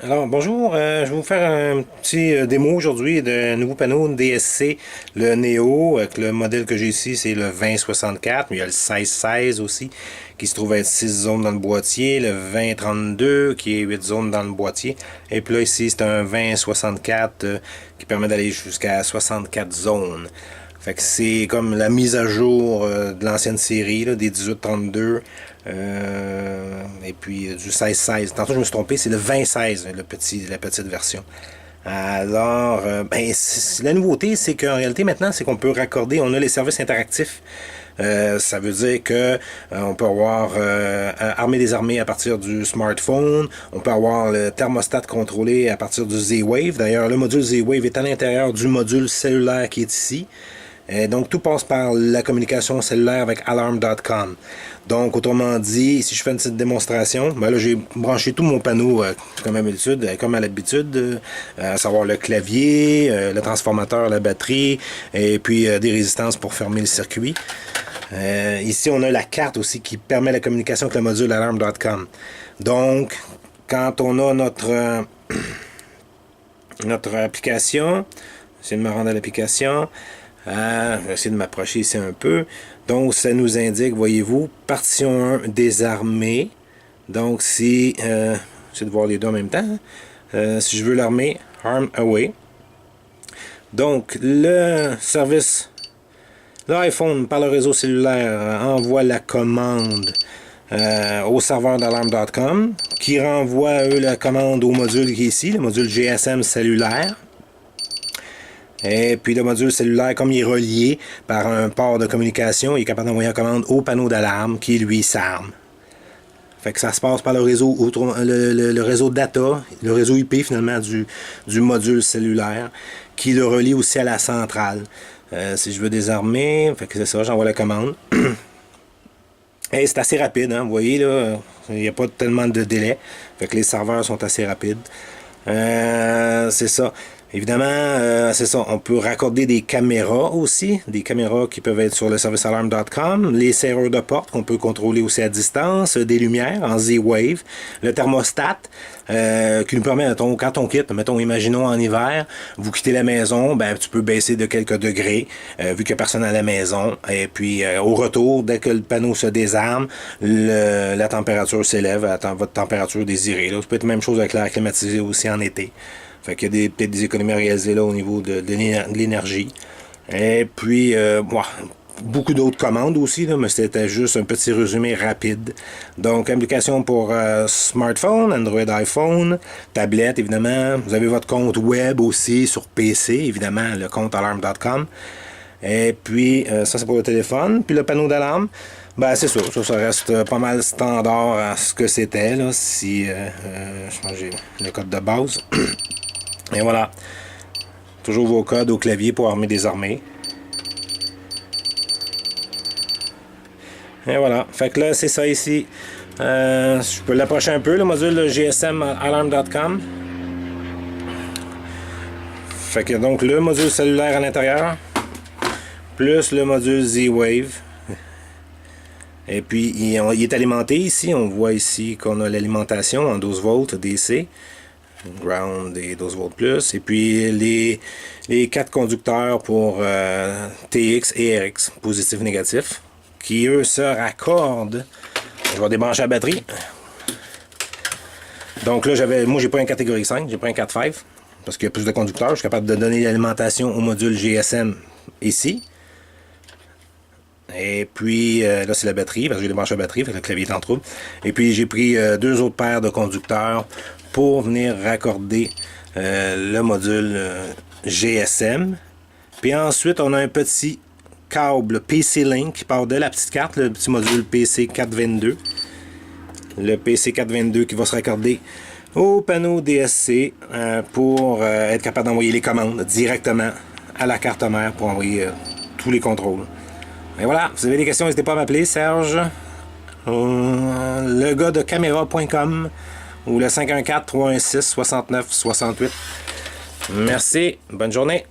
Alors bonjour, je vais vous faire un petit démo aujourd'hui d'un nouveau panneau DSC, le Neo, avec le modèle que j'ai ici, c'est le 2064, mais il y a le 1616 aussi, qui se trouve être 6 zones dans le boîtier, le 2032 qui est 8 zones dans le boîtier, et puis là ici c'est un 2064 qui permet d'aller jusqu'à 64 zones. Fait que c'est comme la mise à jour de l'ancienne série, là, des 1832 et puis du 1616. Tantôt je me suis trompé, c'est le 2016, la petite version. Alors, la nouveauté, c'est qu'en réalité maintenant, c'est qu'on peut raccorder, on a les services interactifs. Ça veut dire que on peut avoir armé des armées à partir du smartphone, on peut avoir le thermostat contrôlé à partir du Z-Wave. D'ailleurs, le module Z-Wave est à l'intérieur du module cellulaire qui est ici. Donc, tout passe par la communication cellulaire avec alarm.com. Donc, autrement dit, si je fais une petite démonstration, ben là, j'ai branché tout mon panneau comme à l'habitude, à savoir le clavier, le transformateur, la batterie, et puis des résistances pour fermer le circuit. Ici, on a la carte aussi qui permet la communication avec le module alarm.com. Donc, quand on a notre application, j'essaie de me rendre à l'application. Je vais essayer de m'approcher ici un peu. Donc, ça nous indique, voyez-vous, partition 1, désarmée. Donc, si... j'essaie de voir les deux en même temps. Si je veux l'armer, Arm Away. Donc, le service... L'iPhone, par le réseau cellulaire, envoie la commande au serveur d'alarm.com, qui renvoie, eux, la commande au module qui est ici, le module GSM cellulaire. Et puis le module cellulaire, comme il est relié par un port de communication, il est capable d'envoyer la commande au panneau d'alarme qui, lui, s'arme. Fait que ça se passe par le réseau, le réseau data, le réseau IP finalement du module cellulaire, qui le relie aussi à la centrale. Si je veux désarmer, fait que c'est ça, j'envoie la commande. Et c'est assez rapide, hein, vous voyez là, il n'y a pas tellement de délai. Fait que les serveurs sont assez rapides. C'est ça. Évidemment, c'est ça, on peut raccorder des caméras aussi, des caméras qui peuvent être sur le service alarm.com, les serrures de porte qu'on peut contrôler aussi à distance, des lumières en Z-Wave, le thermostat qui nous permet, mettons, quand on quitte, mettons, imaginons en hiver, vous quittez la maison, ben tu peux baisser de quelques degrés vu qu'il n'y a personne à la maison, et puis au retour, dès que le panneau se désarme, la température s'élève à votre température désirée. Là, ça peut être la même chose avec l'air climatisé aussi en été. Fait qu'il y a peut-être des économies à réaliser là au niveau de l'énergie. Et puis, beaucoup d'autres commandes aussi, là, mais c'était juste un petit résumé rapide. Donc, application pour smartphone, Android, iPhone, tablette, évidemment. Vous avez votre compte web aussi sur PC, évidemment, le compte alarm.com. Et puis, ça, c'est pour le téléphone. Puis le panneau d'alarme, ben, c'est sûr, ça reste pas mal standard à ce que c'était, là, si je pense que j'ai le code de base. Et voilà. Toujours vos codes au clavier pour armer des armées. Et voilà. Fait que là, c'est ça ici. Je peux l'approcher un peu, le module GSM alarm.com. Fait que donc le module cellulaire à l'intérieur, plus le module Z-Wave. Et puis, il est alimenté ici. On voit ici qu'on a l'alimentation en 12 volts DC. Ground et 12 volts plus. Et puis, les 4 conducteurs pour TX et RX, positif, négatif, qui, eux, se raccordent. Je vais débrancher la batterie. Donc là, moi, j'ai pas un catégorie 5, j'ai pas un 4.5, parce qu'il y a plus de conducteurs. Je suis capable de donner l'alimentation au module GSM ici. Et puis, là, c'est la batterie, parce que j'ai débranché la batterie, fait que le clavier est en trouble. Et puis, j'ai pris 2 autres paires de conducteurs pour venir raccorder le module GSM. Puis ensuite, on a un petit câble PC-Link qui part de la petite carte, le petit module PC422. Le PC422 qui va se raccorder au panneau DSC pour être capable d'envoyer les commandes directement à la carte mère pour envoyer tous les contrôles. Et voilà, si vous avez des questions, n'hésitez pas à m'appeler, Serge, le gars de caméra.com ou le 514-316-6968. Merci, bonne journée.